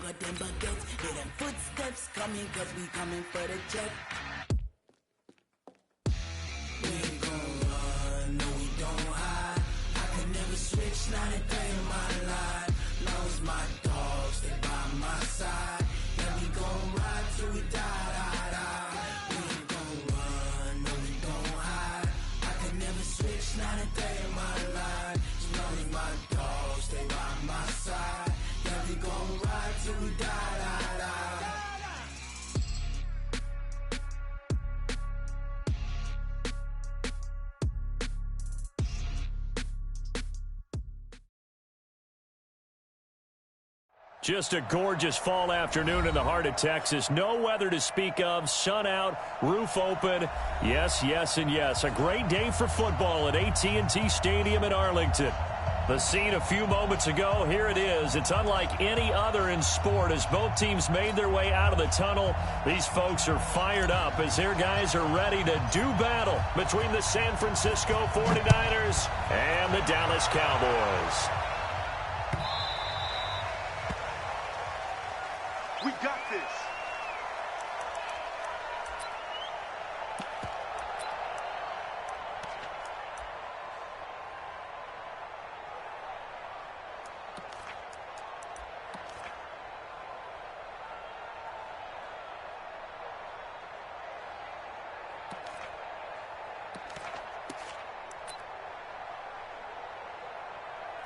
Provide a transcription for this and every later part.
of them baguettes. Hear them footsteps coming, cause we coming for the jet. We ain't gon' run, no we don't hide. I can never switch, not a day in my life. Long as my dogs stay by my side. Yeah, we gon' ride till we die, die, die. We ain't gon' run, no we don't hide. I can never switch, not a day in my life. As long as my dogs stay by my side. Yeah, we gon' ride till we die, die, die. Just a gorgeous fall afternoon in the heart of Texas. No weather to speak of. Sun out, roof open. Yes, yes, and yes. A great day for football at AT&T Stadium in Arlington. The scene a few moments ago, here it is. It's unlike any other in sport as both teams made their way out of the tunnel. These folks are fired up as their guys are ready to do battle between the San Francisco 49ers and the Dallas Cowboys. We got this.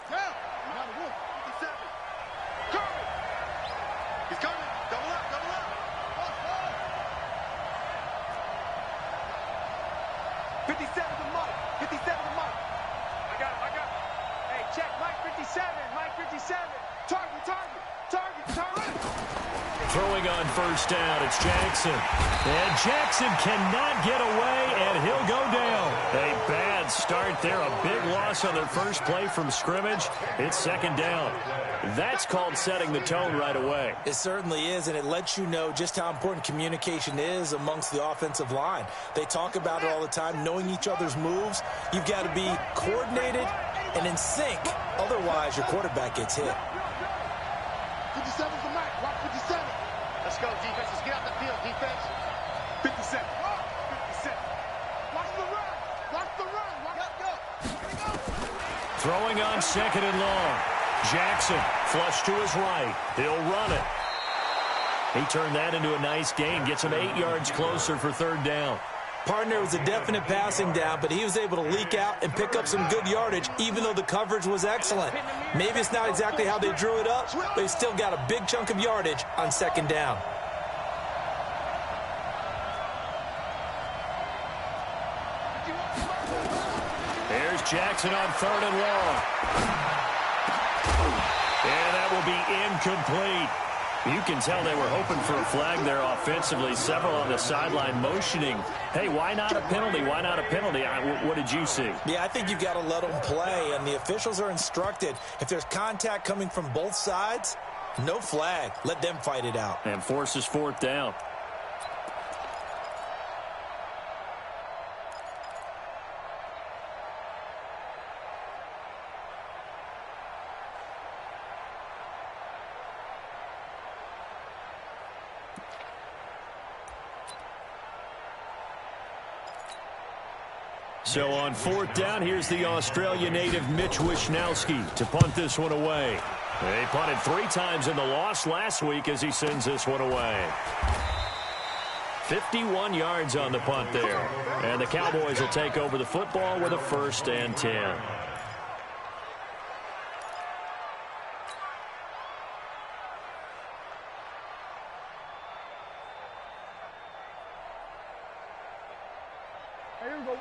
Down. Another one. 57. Curry. He's coming. Double up, double up. 57 to Mike. 57 to Mike. I got him. Hey, check. Mike 57. Mike 57. Target. Throwing on first down, it's Jackson. And Jackson cannot get away, and he'll go down. A bad start there. A big loss on their first play from scrimmage. It's second down. That's called setting the tone right away. It certainly is, and it lets you know just how important communication is amongst the offensive line. They talk about it all the time, knowing each other's moves. You've got to be coordinated and in sync. Otherwise, your quarterback gets hit. 57's the Mike. Watch 57. Let's go, defense. Let's get out the field, defense. 57. 57. Watch the run. Watch the run. Throwing on second and long. Jackson, flush to his right. He'll run it. He turned that into a nice gain. Gets him 8 yards closer for third down. Partner was a definite passing down, but he was able to leak out and pick up some good yardage, even though the coverage was excellent. Maybe it's not exactly how they drew it up, but they still got a big chunk of yardage on second down. There's Jackson on third and long. And that will be incomplete. You can tell they were hoping for a flag there offensively. Several on the sideline motioning, hey, why not a penalty? Why not a penalty? What did you see? Yeah, I think you've got to let them play, and the officials are instructed. If there's contact coming from both sides, no flag. Let them fight it out. And forces fourth down. So on fourth down, here's the Australia native Mitch Wishnowsky to punt this one away. They punted 3 times in the loss last week as he sends this one away. 51 yards on the punt there. And the Cowboys will take over the football with a 1st and 10.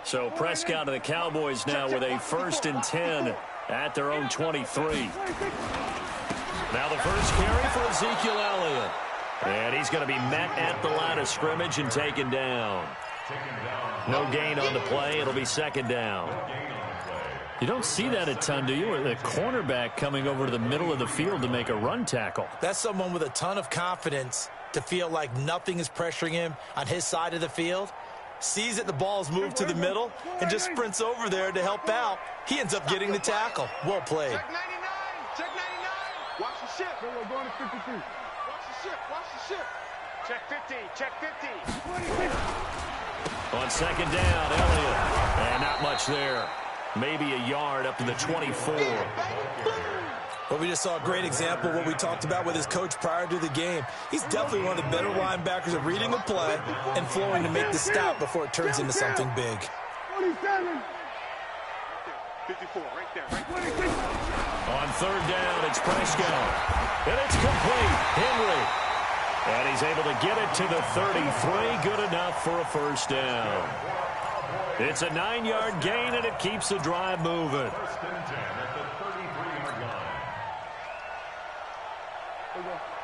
So Prescott and the Cowboys now with a 1st and 10 at their own 23. Now the first carry for Ezekiel Elliott. And he's going to be met at the line of scrimmage and taken down. No gain on the play. It'll be second down. You don't see that a ton, do you? The cornerback coming over to the middle of the field to make a run tackle. That's someone with a ton of confidence to feel like nothing is pressuring him on his side of the field. Sees that the ball's moved to the middle and just sprints over there to help out. He ends up getting the tackle. Well played. Check 99. Check 99. Watch the ship. We're going to 52. Watch the shift. Check 50. Check 50. On second down, Elliott. And not much there. Maybe a yard up to the 24. Well, we just saw a great example of what we talked about with his coach prior to the game. He's definitely one of the better linebackers at reading a play and flowing to make the stop before it turns into something big. 47. 54, right there. On third down, it's Prescott. And it's complete. Henry. And he's able to get it to the 33. Good enough for a first down. It's a 9-yard gain, and it keeps the drive moving.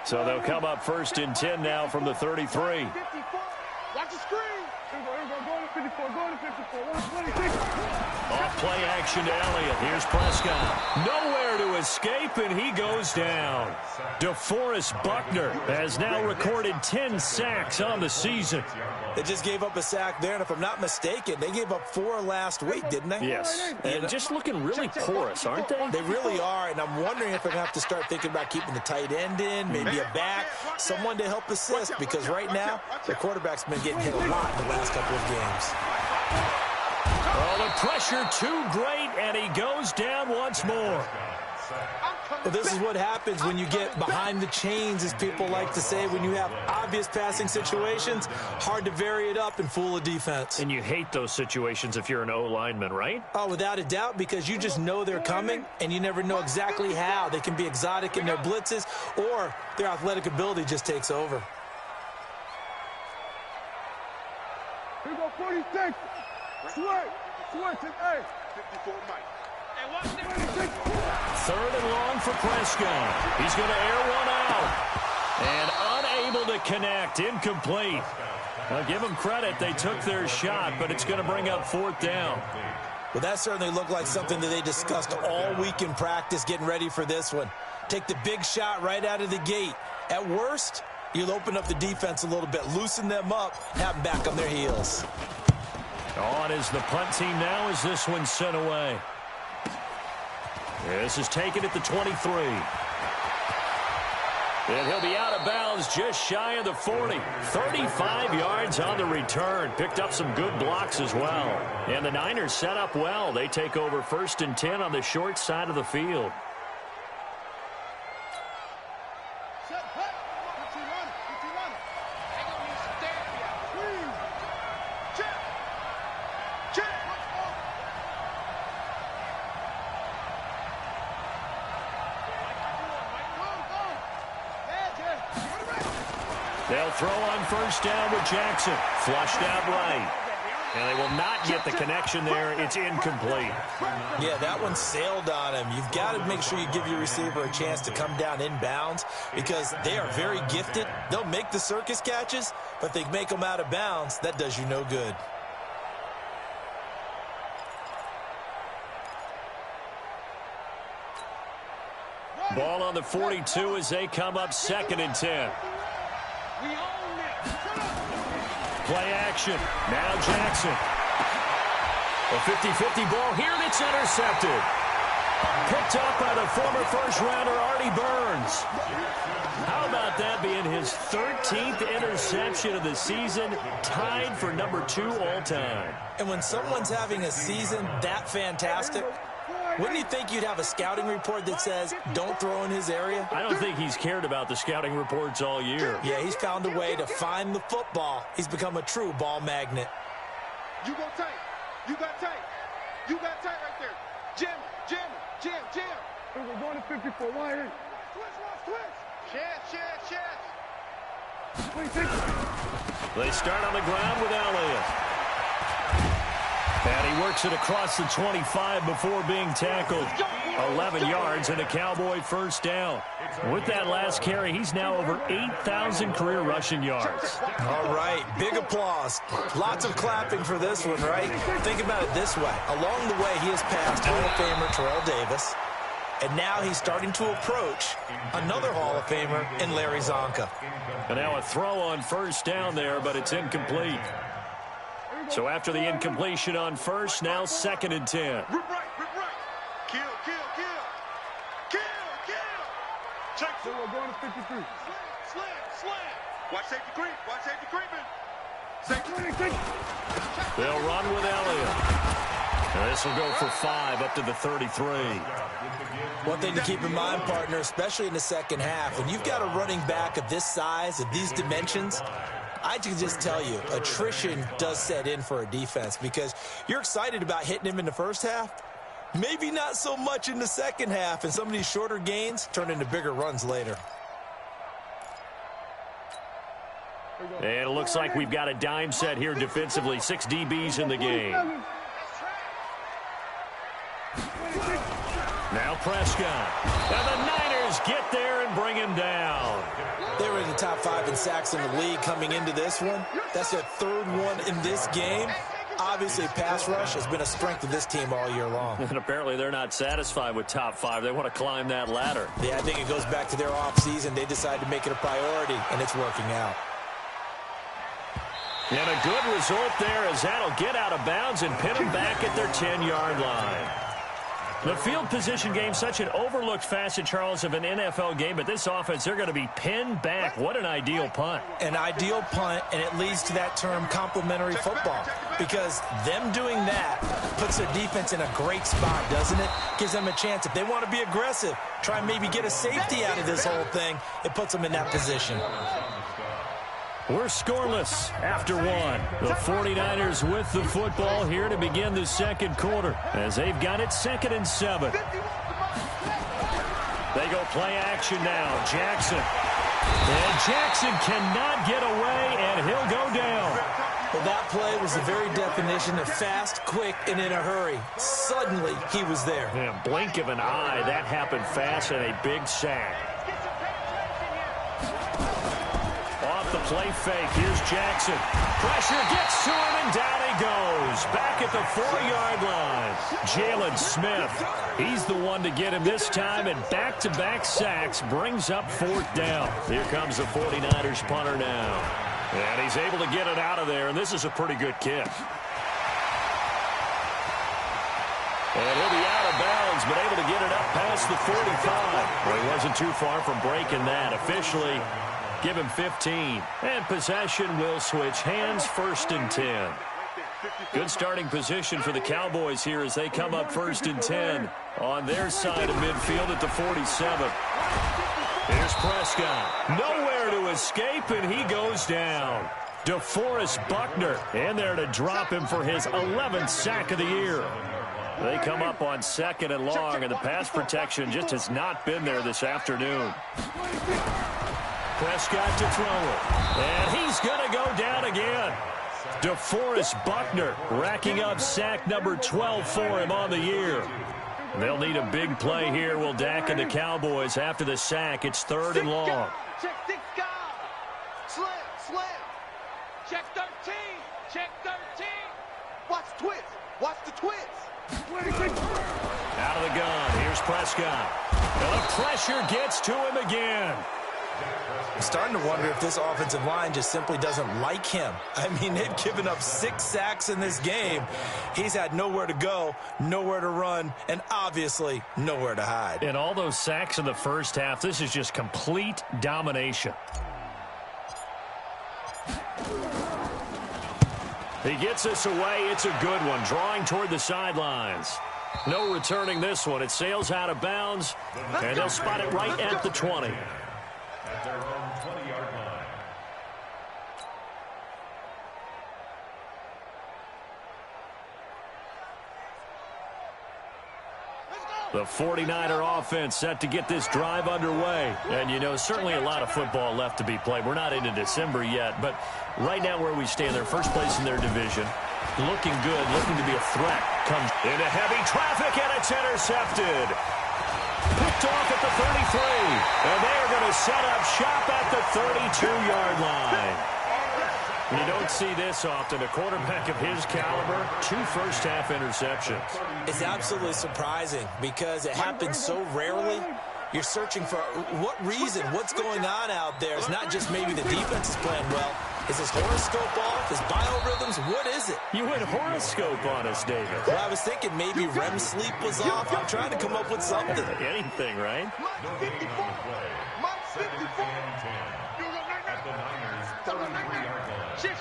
So they'll come up first and 10 now from the 33. Watch the screen. Go to 54. Go to 54. 126. Off play action to Elliott. Here's Prescott. Nowhere to escape, and he goes down. DeForest Buckner has now recorded 10 sacks on the season. They just gave up a sack there, and if I'm not mistaken, they gave up 4 last week, didn't they? Yes, and just looking really porous, aren't they? They really are, and I'm wondering if they're going to have to start thinking about keeping the tight end in, maybe a back, someone to help assist, because right now, their quarterback's been getting hit a lot in the last couple of games. Oh, the pressure too great, and he goes down once more. Well, this is what happens when you get behind the chains, as people like to say. When you have obvious passing situations, hard to vary it up and fool a defense. And you hate those situations if you're an O-lineman, right? Oh, without a doubt, because you just know they're coming, and you never know exactly how. They can be exotic in their blitzes, or their athletic ability just takes over. Here we go, 46. Switch to A. 54, Mike. Hey, watch this. 3rd and long for Prescott. He's going to air one out. And unable to connect. Incomplete. I'll give them credit. They took their shot, but it's going to bring up 4th down. Well, that certainly looked like something that they discussed all week in practice getting ready for this one. Take the big shot right out of the gate. At worst, you'll open up the defense a little bit, loosen them up, have them back on their heels. On is the punt team now as this one's sent away. This is taken at the 23. And he'll be out of bounds just shy of the 40. 35 yards on the return. Picked up some good blocks as well. And the Niners set up well. They take over 1st and 10 on the short side of the field. They'll throw on 1st down with Jackson. Flushed out right. And they will not get the connection there. It's incomplete. Yeah, that one sailed on him. You've got to make sure you give your receiver a chance to come down inbounds because they are very gifted. They'll make the circus catches, but if they make them out of bounds, that does you no good. Ball on the 42 as they come up 2nd and 10. Play action. Now Jackson. A 50-50 ball here, and it's intercepted. Picked up by the former first-rounder Artie Burns. How about that being his 13th interception of the season, tied for number 2 all-time. And when someone's having a season that fantastic, wouldn't you think you'd have a scouting report that says, don't throw in his area? I don't think he's cared about the scouting reports all year. Yeah, he's found a way to find the football. He's become a true ball magnet. You go tight. You got tight. You got tight right there. Jim. We're going to 54. Why here? Switch. Chance. They start on the ground with Elliott. And he works it across the 25 before being tackled. 11 yards and a Cowboy 1st down. With that last carry, he's now over 8,000 career rushing yards. All right, big applause. Lots of clapping for this one, right? Think about it this way. Along the way, he has passed Hall of Famer Terrell Davis, and now he's starting to approach another Hall of Famer in Larry Zonka. And now a throw on 1st down there, but it's incomplete. So after the incompletion on 1st, now 2nd and 10. Rip right. Kill. Check. So we're going to 53. Slam. Watch safety creep. Watch safety creeping. They'll run with Elliott. And this will go for 5 up to the 33. One thing to keep in mind, partner, especially in the second half, when you've got a running back of this size, of these dimensions, I can just tell you, attrition does set in for a defense because you're excited about hitting him in the first half. Maybe not so much in the second half, and some of these shorter gains turn into bigger runs later. And it looks like we've got a dime set here defensively. 6 DBs in the game. Now Prescott. And the Niners get there and bring him down. They were in the top 5 in sacks in the league coming into this one. That's their 3rd one in this game. Obviously, pass rush has been a strength of this team all year long. And apparently they're not satisfied with top 5. They want to climb that ladder. Yeah, I think it goes back to their offseason. They decided to make it a priority, and it's working out. And a good result there as that'll get out of bounds and pin them back at their 10-yard line. The field position game, such an overlooked facet, Charles, of an NFL game, but this offense, they're going to be pinned back. What an ideal punt. An ideal punt, and it leads to that term complementary football, because them doing that puts their defense in a great spot, doesn't it? Gives them a chance. If they want to be aggressive, try and maybe get a safety out of this whole thing, it puts them in that position. We're scoreless after 1. The 49ers with the football here to begin the second quarter as they've got it 2nd and 7. They go play action now. Jackson. And Jackson cannot get away, and he'll go down. Well, that play was the very definition of fast, quick, and in a hurry. Suddenly, he was there. Yeah, blink of an eye. That happened fast and a big sack. The play fake. Here's Jackson. Pressure gets to him, and down he goes. Back at the 4-yard line. Jalen Smith. He's the one to get him this time, and back-to-back sacks brings up 4th down. Here comes the 49ers punter now. And he's able to get it out of there, and this is a pretty good kick. And he'll be out of bounds, but able to get it up past the 45. Well, he wasn't too far from breaking that. Officially, give him 15. And possession will switch hands, 1st and 10. Good starting position for the Cowboys here as they come up 1st and 10 on their side of midfield at the 47. Here's Prescott. Nowhere to escape, and he goes down. DeForest Buckner in there to drop him for his 11th sack of the year. They come up on 2nd and long, and the pass protection just has not been there this afternoon. Prescott to throw it. And he's going to go down again. DeForest Buckner racking up sack number 12 for him on the year. They'll need a big play here, will Dak and the Cowboys. After the sack, it's 3rd and long. Check 6 guys. Slam. Check 13. Check 13. Watch the twist. Watch the twist. Out of the gun. Here's Prescott. And the pressure gets to him again. I'm starting to wonder if this offensive line just simply doesn't like him. I mean, they've given up 6 sacks in this game. He's had nowhere to go, nowhere to run, and obviously nowhere to hide. And all those sacks in the first half, this is just complete domination. He gets this away. It's a good one. Drawing toward the sidelines. No returning this one. It sails out of bounds, and they'll spot it right at the 20. At their own 20-yard line. The 49er offense set to get this drive underway. And, you know, certainly a lot of football left to be played. We're not into December yet, but right now where we stand, they're first place in their division. Looking good, looking to be a threat. Comes into heavy traffic, and it's intercepted. Picked off at the 33. And they are going to set up shop at the 32-yard line. You don't see this often. A quarterback of his caliber, 2 first-half interceptions. It's absolutely surprising because it happens so rarely. You're searching for what reason, what's going on out there. It's not just maybe the defense is playing well. Is his horoscope off? His biorhythms? What is it? You went horoscope on us, David. Well, I was thinking maybe REM sleep was off. I'm trying to come up with something. Anything, right? Mike 54. 33-yard line. Shit.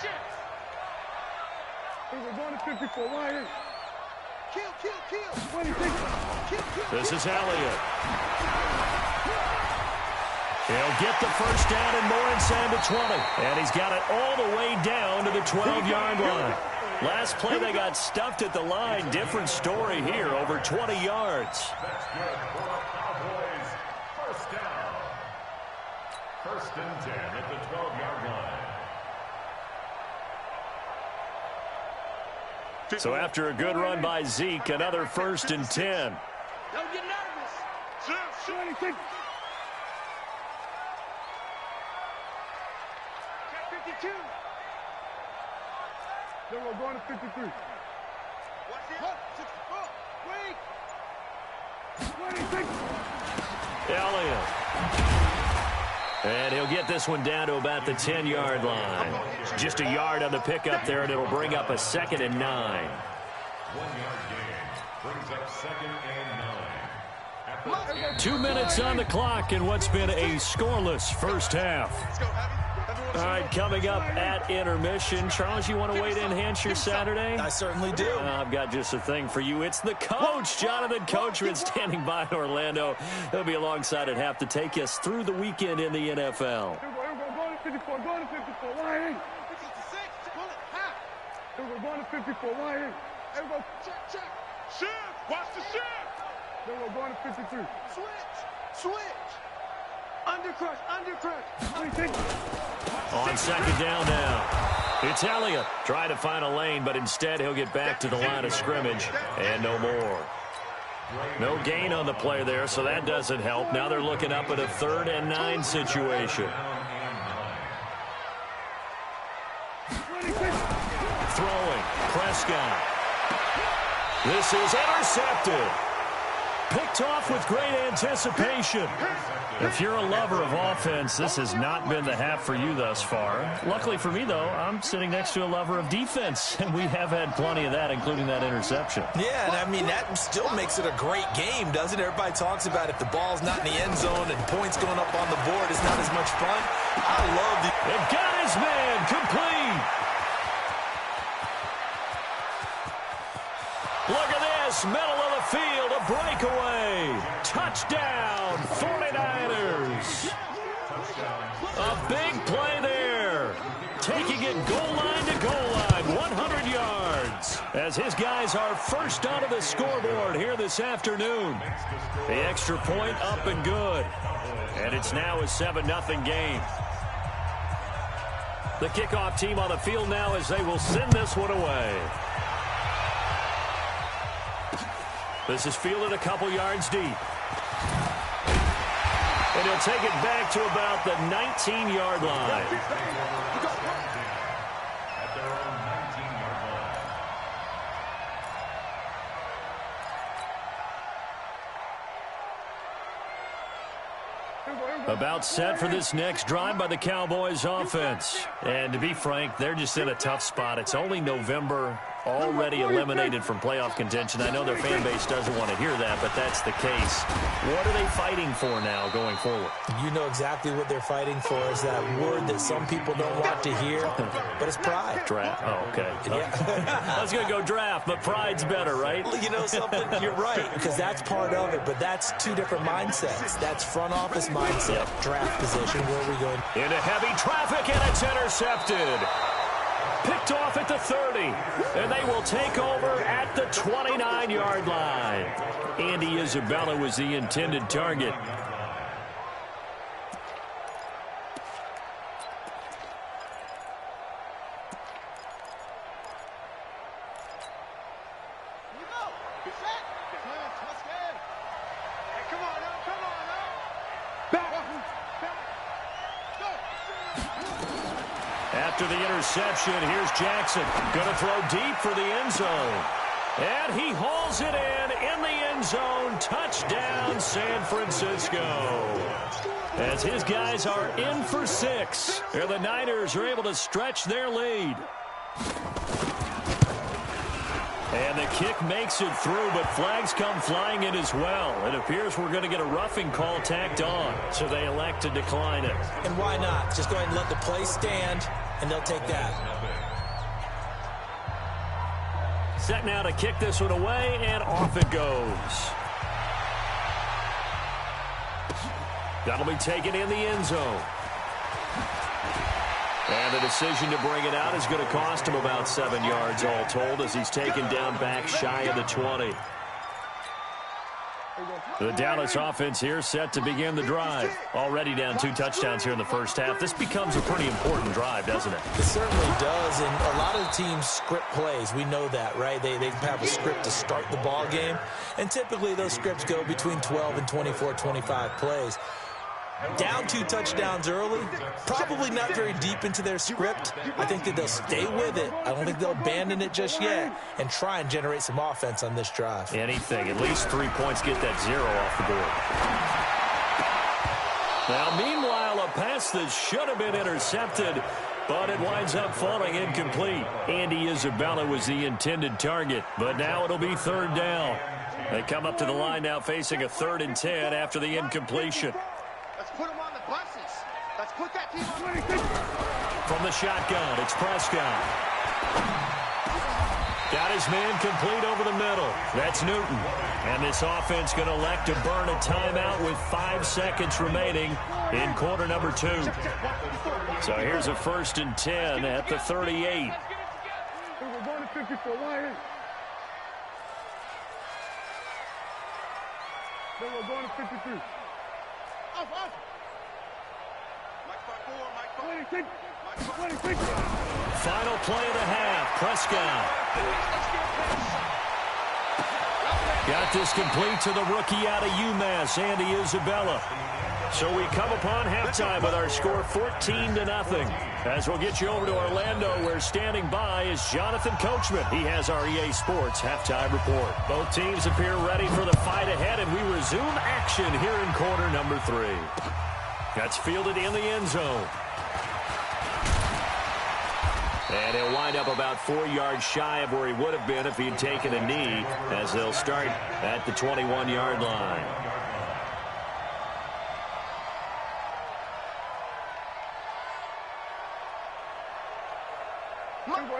We're going to 54. Why? Kill. This is Elliott. He'll get the first down and more inside the 20. And he's got it all the way down to the 12-yard line. Last play, they got stuffed at the line. Different story here, over 20 yards. That's good for the Cowboys. First down. First and 10 at the 12-yard line. So after a good run by Zeke, another first and 10. Don't get nervous. Shoot. 52. Then we're going to 53. What's it? Wait. 26. Elliott. And he'll get this one down to about the 10-yard line. Just a yard on the pickup there, and it'll bring up a 2nd and 9. 1-yard gain brings up 2nd and 9. 2 minutes on the clock in what's been a scoreless first half. All right, coming up at intermission. Charles, you want to wait to enhance your Saturday? I certainly do. I've got just a thing for you. It's the coach, Jonathan Coachman, standing by in Orlando. He'll be alongside at half to take us through the weekend in the NFL. Go to 54. Why? 56. Pull it. Half. We're going to 54. Why? Everybody, check. Shift. Watch the shift. Then we're going to 53. Switch. Undercrush. On second down now. It's Elliott trying to find a lane, but instead he'll get back to the line of scrimmage and no more. No gain on the play there, so that doesn't help. Now they're looking up at a 3rd and 9 situation. Throwing. Prescott. This is intercepted. Picked off with great anticipation. If you're a lover of offense, this has not been the half for you thus far. Luckily for me, though, I'm sitting next to a lover of defense, and we have had plenty of that, including that interception. Yeah, and I mean, that still makes it a great game, doesn't it? Everybody talks about if the ball's not in the end zone and points going up on the board, it's not as much fun. I love the... They've got his man complete. Look at this, middle of the field, a breakaway. Touchdown, 49ers. A big play there. Taking it goal line to goal line, 100 yards. As his guys are first onto the scoreboard here this afternoon. The extra point up and good. And it's now a 7-0 game. The kickoff team on the field now as they will send this one away. This is fielded a couple yards deep. And he'll take it back to about the 19-yard line. At their own 19-yard line. About set for this next drive by the Cowboys offense. And to be frank, they're just in a tough spot. It's only November, already eliminated from playoff contention. I know their fan base doesn't want to hear that, but that's the case. What are they fighting for now going forward? You know exactly what they're fighting for is that word that some people don't want to hear, but it's pride. Draft. Oh, okay. Yeah. I was going to go draft, but pride's better, right? You know something? You're right, because that's part of it, but that's two different mindsets. That's front office mindset, draft position. Where are we going? Into heavy traffic, and it's intercepted. Picked off at the 30, and they will take over at the 29-yard line. Andy Isabella was the intended target. After the interception, here's Jackson. Going to throw deep for the end zone. And he hauls it in the end zone. Touchdown, San Francisco. As his guys are in for 6. And the Niners are able to stretch their lead. And the kick makes it through, but flags come flying in as well. It appears we're going to get a roughing call tacked on, so they elect to decline it. And why not? Just go ahead and let the play stand. and they'll take that. Set now to kick this one away, and off it goes. That'll be taken in the end zone. And the decision to bring it out is going to cost him about 7 yards all told as he's taken down back shy of the 20. The Dallas offense here set to begin the drive. Already down 2 touchdowns here in the first half. This becomes a pretty important drive, doesn't it? It certainly does, and a lot of the teams script plays. We know that, right? They have a script to start the ball game, and typically those scripts go between 12 and 24, 25 plays. Down 2 touchdowns early, probably not very deep into their script. I think that they'll stay with it. I don't think they'll abandon it just yet and try and generate some offense on this drive. Anything, at least 3 points, get that 0 off the board. Now, meanwhile, a pass that should have been intercepted, but it winds up falling incomplete. Andy Isabella was the intended target, but now it'll be 3rd down. They come up to the line now facing a 3rd and 10 after the incompletion. Let's put them on the buses. Let's put that team on. From the shotgun, it's Prescott. Got his man complete over the middle. That's Newton. And this offense going to elect to burn a timeout with 5 seconds remaining in quarter number 2. So here's a 1st and 10 at the 38. We're going to 54. Why? Then we're going to 53. Off. Mike 26. Final play of the half. Prescott. Got this complete to the rookie out of UMass, Andy Isabella. So we come upon halftime with our score 14-0. As we'll get you over to Orlando, where standing by is Jonathan Coachman. He has our EA Sports halftime report. Both teams appear ready for the fight ahead, and we resume action here in quarter number 3. That's fielded in the end zone. And he'll wind up about 4 yards shy of where he would have been if he'd taken a knee, as they'll start at the 21-yard line.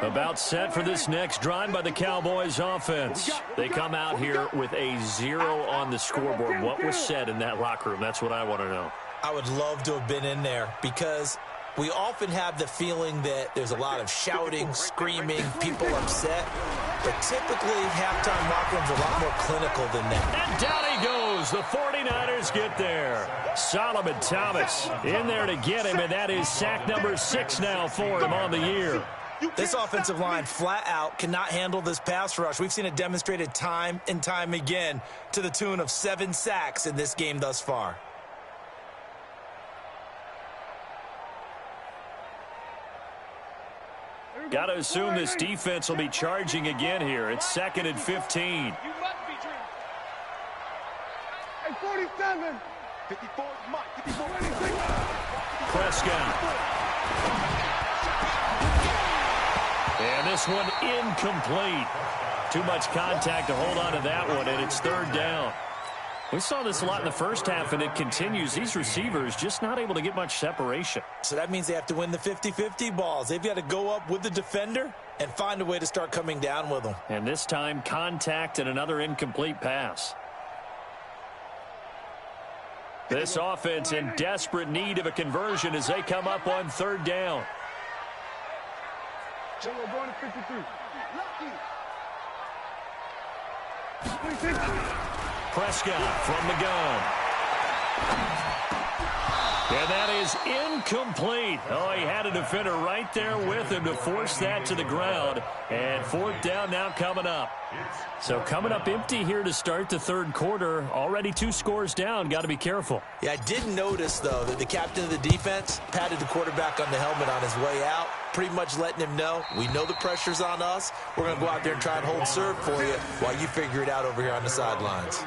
About set for this next drive by the Cowboys offense. They come out here with a 0 on the scoreboard. What was said in that locker room? That's what I want to know. I would love to have been in there because we often have the feeling that there's a lot of shouting, screaming, people upset. But typically, halftime locker rooms are a lot more clinical than that. And down he goes. The 49ers get there. Solomon Thomas in there to get him, and that is sack number 6 now for him on the year. This offensive line flat out cannot handle this pass rush. We've seen it demonstrated time and time again to the tune of 7 sacks in this game thus far. Got to assume this defense will be charging again here. It's 2nd and 15. Hey, 47. 54, Mike. 54. Prescott. And this one incomplete. Too much contact to hold on to that one, and it's 3rd down. We saw this a lot in the first half, and it continues. These receivers just not able to get much separation. So that means they have to win the 50-50 balls. They've got to go up with the defender and find a way to start coming down with them. And this time, contact and another incomplete pass. This offense in desperate need of a conversion as they come up on 3rd down. Then we're going to 53. Prescott from the gun. And that is incomplete. Oh, he had a defender right there with him to force that to the ground. And 4th down now coming up. So coming up empty here to start the 3rd quarter. Already 2 scores down. Got to be careful. Yeah, I did notice, though, that the captain of the defense patted the quarterback on the helmet on his way out, pretty much letting him know, we know the pressure's on us. We're going to go out there and try and hold serve for you while you figure it out over here on the sidelines.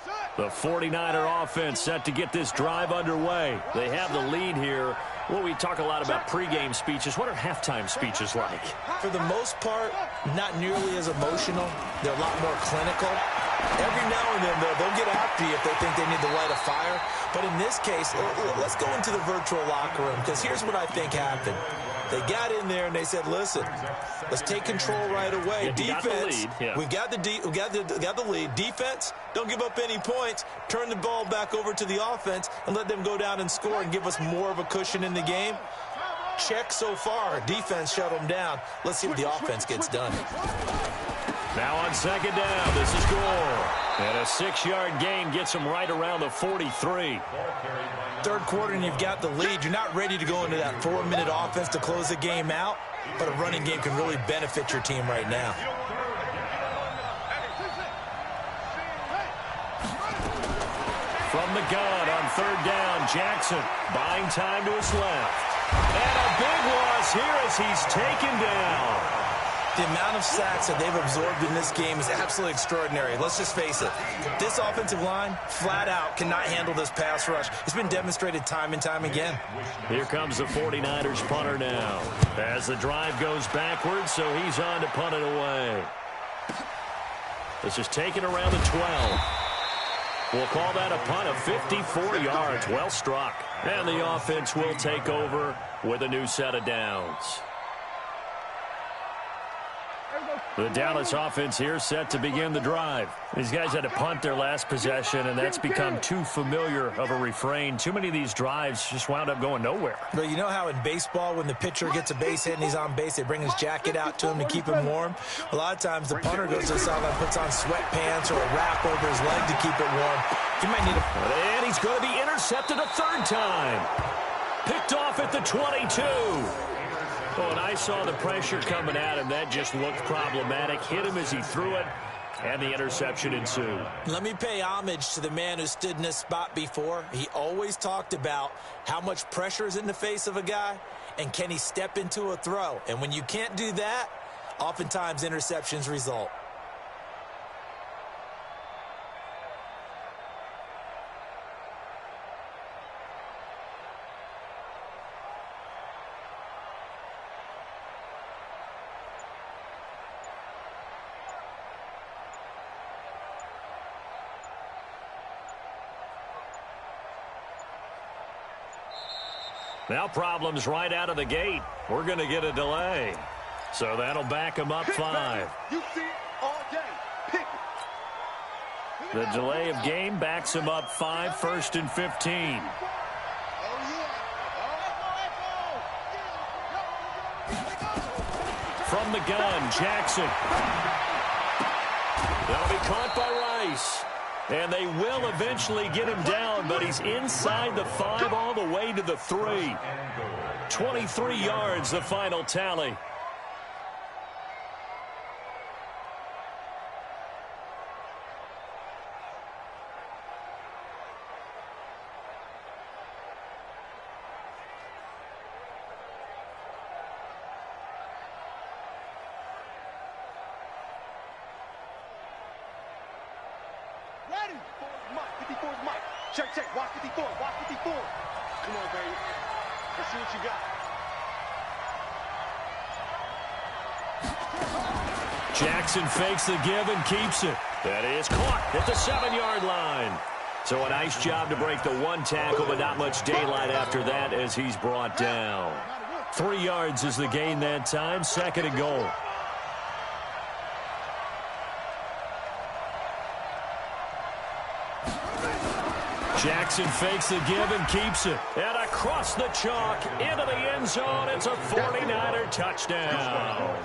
Set. The 49er offense set to get this drive underway. They have the lead here. Well, we talk a lot about pregame speeches. What are halftime speeches like? For the most part, not nearly as emotional. They're a lot more clinical. Every now and then, they'll get after you if they think they need to light a fire. But in this case, let's go into the virtual locker room, because here's what I think happened. They got in there and they said, listen, let's take control right away. Defense, we've got the lead. Defense, don't give up any points. Turn the ball back over to the offense and let them go down and score and give us more of a cushion in the game. Check so far. Defense shut them down. Let's see what the offense gets done. Now on second down, this is Gore. And a 6-yard gain gets them right around the 43. Third quarter and you've got the lead. You're not ready to go into that 4-minute offense to close the game out, but a running game can really benefit your team right now. From the gun on third down, Jackson buying time to his left. And a big loss here as he's taken down. The amount of sacks that they've absorbed in this game is absolutely extraordinary. Let's just face it. This offensive line, flat out, cannot handle this pass rush. It's been demonstrated time and time again. Here comes the 49ers punter now. As the drive goes backwards, so he's on to punt it away. This is taken around the 12. We'll call that a punt of 54 yards. Well struck. And the offense will take over with a new set of downs. The Dallas offense here set to begin the drive. These guys had to punt their last possession, and that's become too familiar of a refrain. Too many of these drives just wound up going nowhere. But you know how in baseball, when the pitcher gets a base hit and he's on base, they bring his jacket out to him to keep him warm? A lot of times the punter goes to the sideline, puts on sweatpants or a wrap over his leg to keep it warm. He might need a... And he's going to be intercepted a third time. Picked off at the 22. Oh, and I saw the pressure coming at him. That just looked problematic. Hit him as he threw it, and the interception ensued. Let me pay homage to the man who stood in this spot before. He always talked about how much pressure is in the face of a guy, and can he step into a throw. And when you can't do that, oftentimes interceptions result. Now problems right out of the gate. We're going to get a delay. So that'll back them up 5. You see it all day. Pick it. The delay of game backs them up 5, 1st and 15. From the gun, Jackson. That'll be caught by Rice. And they will eventually get him down, but he's inside the 5 all the way to the 3. 23 yards, the final tally. Check, check. Watch 54. Watch 54. Come on, baby. Let's see what you got. Jackson fakes the give and keeps it. That is caught at the 7-yard line. So a nice job to break the 1 tackle, but not much daylight after that as he's brought down. 3 yards is the gain that time. 2nd and goal. Jackson fakes the give and keeps it. And across the chalk into the end zone. It's a 49er touchdown.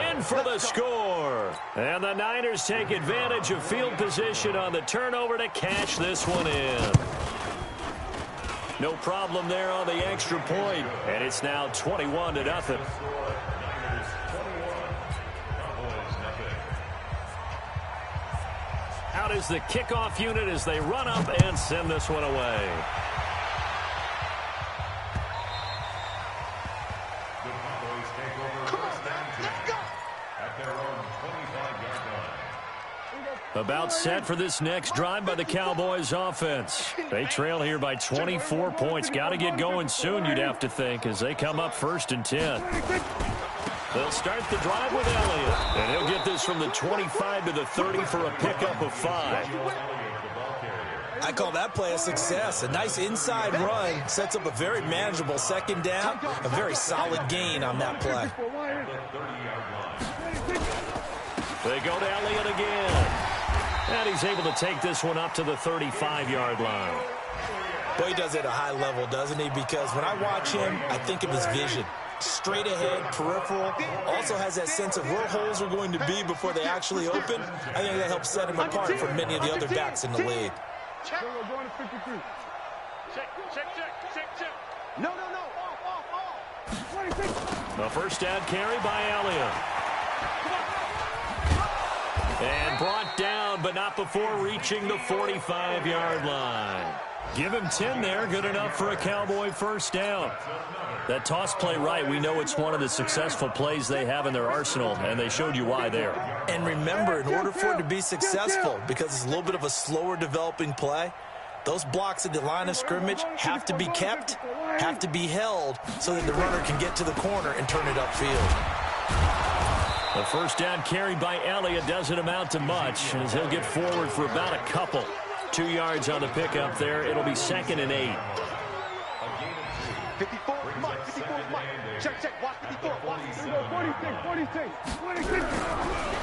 In for the score. And the Niners take advantage of field position on the turnover to cash this one in. No problem there on the extra point. And it's now 21-0. Out is the kickoff unit as they run up and send this one away. The Cowboys take over first and 10 at their own 25-yard line. About set for this next drive by the Cowboys offense. They trail here by 24 points. Got to get going soon, you'd have to think, as they come up 1st and 10. They'll start the drive with Elliott, and he'll get this from the 25 to the 30 for a pickup of 5. I call that play a success. A nice inside run sets up a very manageable 2nd down. A very solid gain on that play. They go to Elliott again. And he's able to take this one up to the 35-yard line. Boy, he does it at a high level, doesn't he? Because when I watch him, I think of his vision. Straight ahead, peripheral, also has that sense of where holes are going to be before they actually open. I think that helps set him apart from many of the other backs in the league. Check. We're going to 53. Check. No. Off. The first down carry by Elliott. And brought down, but not before reaching the 45-yard line. Give him 10 there. Good enough for a Cowboy first down. That toss play right, we know it's one of the successful plays they have in their arsenal, and they showed you why there. And remember, in order for it to be successful, because it's a little bit of a slower developing play, those blocks at the line of scrimmage have to be kept, have to be held, so that the runner can get to the corner and turn it upfield. The first down carry by Elliott doesn't amount to much, as he'll get forward for about a couple. 2 yards on the pickup there. It'll be 2nd and 8. 54, Mike. Check. Watch 54. Watch 46.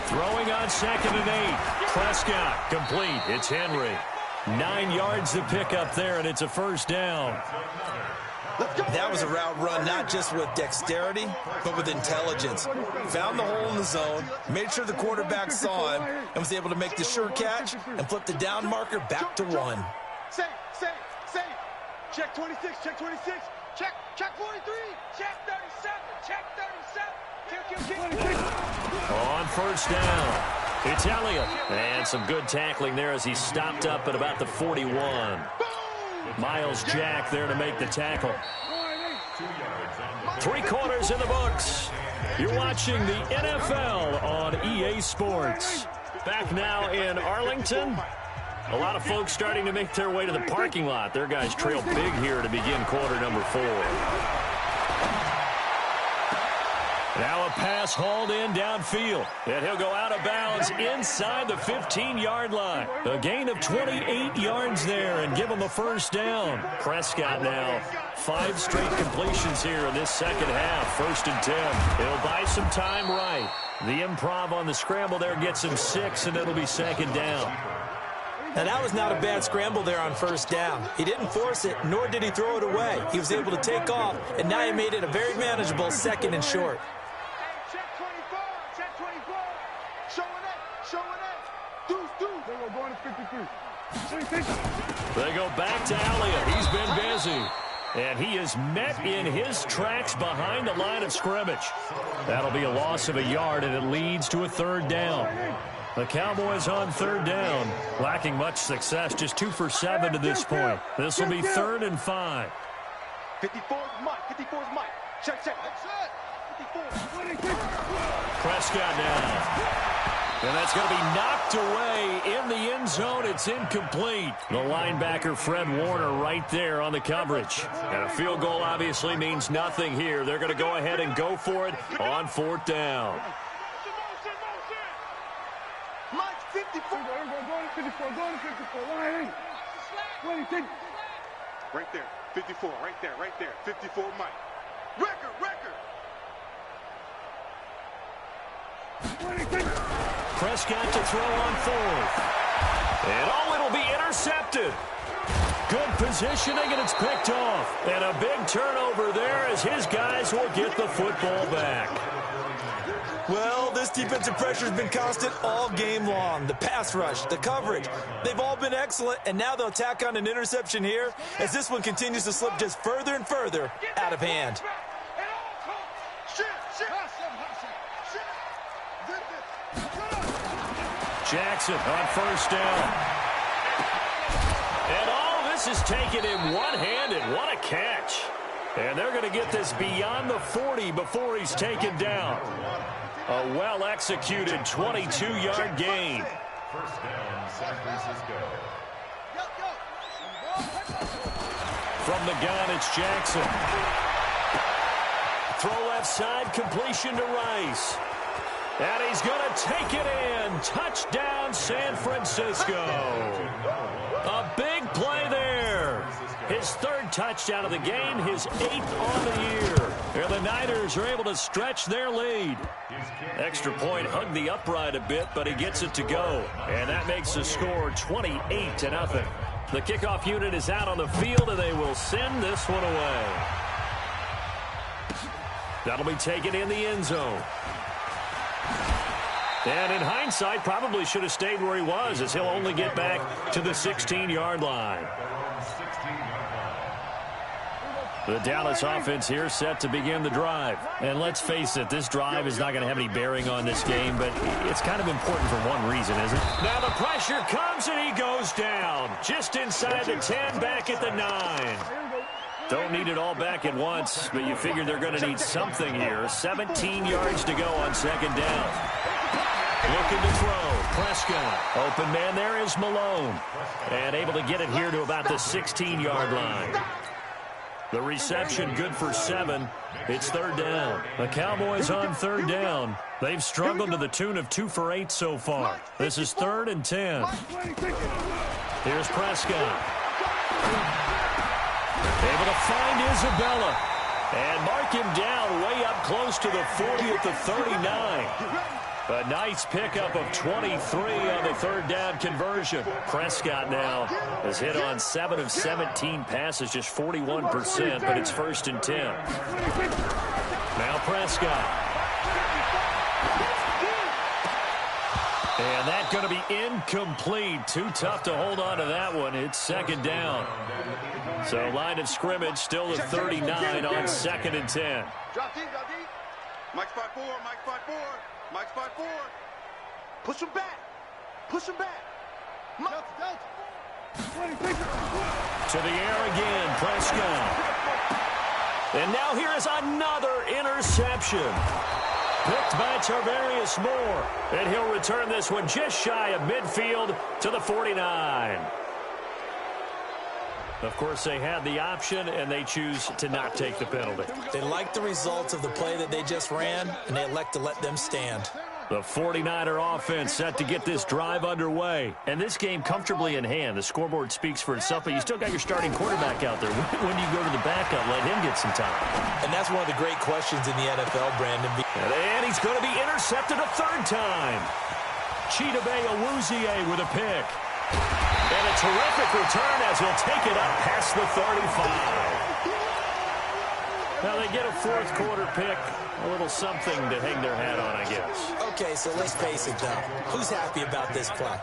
Throwing on 2nd and 8. Prescott complete. It's Henry. 9 yards to pick up there, and it's a first down. That was a route run not just with dexterity, but with intelligence. Found the hole in the zone, made sure the quarterback saw him, and was able to make the sure catch and flip the down marker back to 1. Safe. Check 26. Check 43. Check 37. Check. On first down, it's Elliott. And some good tackling there as he stopped up at about the 41. Miles Jack there to make the tackle. 3 quarters in the books. You're watching the NFL on EA Sports. Back now in Arlington. A lot of folks starting to make their way to the parking lot. Their guys trail big here to begin quarter number 4. Now a pass hauled in downfield. And he'll go out of bounds inside the 15-yard line. A gain of 28 yards there and give him a first down. Prescott now 5 straight completions here in this second half. 1st and 10. He'll buy some time right. The improv on the scramble there gets him 6, and it'll be 2nd down. Now, that was not a bad scramble there on first down. He didn't force it, nor did he throw it away. He was able to take off, and now he made it a very manageable 2nd and short. Check 24. Showing it. Deuce. We're going to 53. They go back to Elliott. He's been busy. And he is met in his tracks behind the line of scrimmage. That'll be a loss of a yard, and it leads to a 3rd down. The Cowboys on 3rd down, lacking much success, just 2 for 7 to this point. This will be 3rd and 5. 54 is Mike. Check. 54. Prescott now. And that's going to be knocked away in the end zone. It's incomplete. The linebacker, Fred Warner, right there on the coverage. And a field goal obviously means nothing here. They're going to go ahead and go for it on 4th down. Mike, 54. Going to 54. Right there. 54. Right there. 54, Mike. Record. Prescott to throw on 4th. And it'll be intercepted. Good positioning, and it's picked off. And a big turnover there as his guys will get the football back. Well, this defensive pressure has been constant all game long. The pass rush, the coverage, they've all been excellent, and now they'll tack on an interception here as this one continues to slip just further and further out of hand. Jackson on first down. And all this is taken in one-handed. What a catch. And they're going to get this beyond the 40 before he's taken down. A well-executed 22-yard gain. First down, San Francisco. From the gun, it's Jackson. Throw left side, completion to Rice. And he's going to take it in. Touchdown, San Francisco. A big play there. His third touchdown of the game, his 8th on the year. And the Niners are able to stretch their lead. Extra point hugged the upright a bit, but he gets it to go. And that makes the score 28-0. The kickoff unit is out on the field, and they will send this one away. That'll be taken in the end zone. And in hindsight, probably should have stayed where he was, as he'll only get back to the 16-yard line. The Dallas offense here set to begin the drive. And let's face it, this drive is not going to have any bearing on this game, but it's kind of important for one reason, isn't it? Now the pressure comes and he goes down. Just inside the 10, back at the 9. Don't need it all back at once, but you figure they're going to need something here. 17 yards to go on second down. Looking to throw. Prescott. Open man there is Malone. And able to get it here to about the 16-yard line. The reception good for 7. It's third down. The Cowboys on third down. They've struggled to the tune of 2 for 8 so far. This is 3rd and 10. Here's Prescott. Able to find Isabella. And mark him down way up close to the 40 at the 39. A nice pickup of 23 on the third down conversion. Prescott now has hit on 7 of 17 passes, just 41%, but it's 1st and 10. Now Prescott. And that's going to be incomplete. Too tough to hold on to that one. It's second down. So line of scrimmage still at 39 on 2nd and 10. Drop deep, drop deep. Mike 5-4, Mike 5-4. Mike 5-4. Push him back. Push him back. To the air again, Prescott. And now here is another interception. Picked by Tarvarius Moore. And he'll return this one just shy of midfield to the 49. Of course, they had the option, and they choose to not take the penalty. They like the results of the play that they just ran, and they elect to let them stand. The 49er offense set to get this drive underway. And this game comfortably in hand. The scoreboard speaks for itself, but you still got your starting quarterback out there. When do you go to the backup? Let him get some time. And that's one of the great questions in the NFL, Brandon. And he's going to be intercepted a 3rd time. Chidobe Awuzie with a pick. And a terrific return as he'll take it up past the 35. Now they get a 4th quarter pick. A little something to hang their hat on, I guess. Okay, so let's face it, though. Who's happy about this play?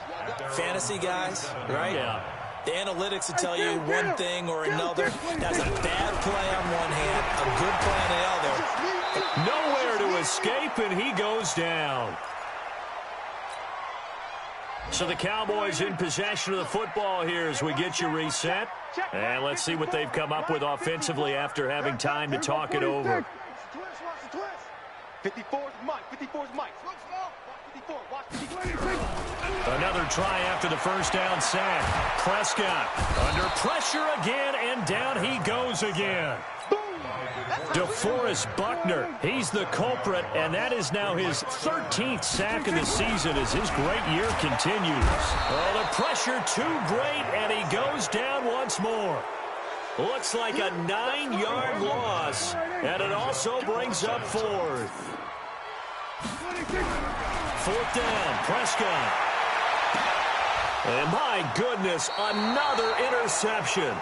Fantasy guys, right? Yeah. The analytics will tell you one thing or another. That's a bad play on one hand, a good play on the other. Nowhere to escape, and he goes down. So the Cowboys in possession of the football here as we get you reset. And let's see what they've come up with offensively after having time to talk it over. 54 is Mike. 54 is Mike. Watch 54. Watch 54. Another try after the first down sack. Prescott under pressure again, and down he goes again. DeForest Buckner, he's the culprit, and that is now his 13th sack of the season as his great year continues. Oh, the pressure too great, and he goes down once more. Looks like a 9-yard loss, and it also brings up 4th. 4th down, Prescott. And my goodness, another interception.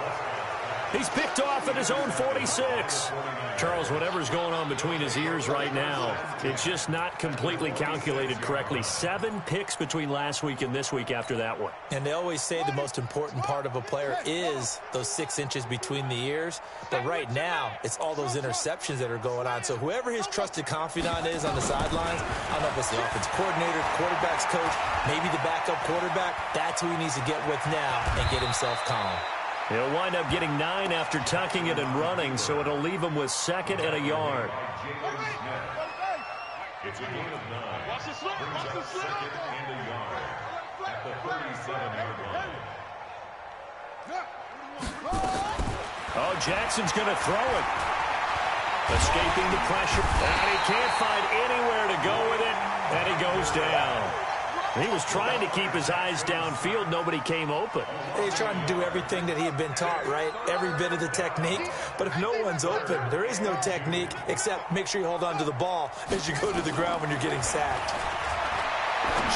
He's picked off at his own 46. Charles, whatever's going on between his ears right now, it's just not completely calculated correctly. 7 picks between last week and this week after that one. And they always say the most important part of a player is those 6 inches between the ears. But right now, it's all those interceptions that are going on. So whoever his trusted confidant is on the sidelines, I don't know if it's the offensive coordinator, quarterback's coach, maybe the backup quarterback, that's who he needs to get with now and get himself calm. He'll wind up getting 9 after tucking it and running, so it'll leave him with 2nd and a yard. It's a gain of 9. Brings up 2nd and a yard. at the 37-yard line. Oh, Jackson's going to throw it. Escaping the pressure. And he can't find anywhere to go with it. And he goes down. He was trying to keep his eyes downfield. Nobody came open. He's trying to do everything that he had been taught, right? Every bit of the technique. But if no one's open, there is no technique except make sure you hold on to the ball as you go to the ground when you're getting sacked.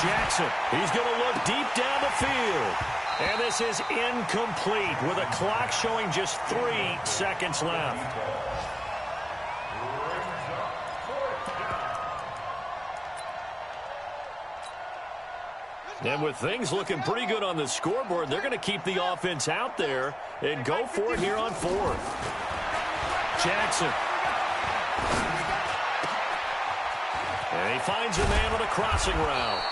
Jackson, he's going to look deep down the field. And this is incomplete with a clock showing just 3 seconds left. And with things looking pretty good on the scoreboard, they're going to keep the offense out there and go for it here on 4th. Jackson. And he finds a man on a crossing route.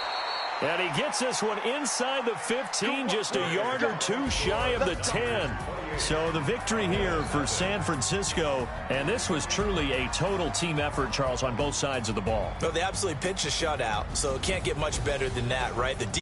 And he gets this one inside the 15, just a yard or 2 shy of the 10. So the victory here for San Francisco, and this was truly a total team effort, Charles, on both sides of the ball. No, they absolutely pitched a shutout, so it can't get much better than that, right? The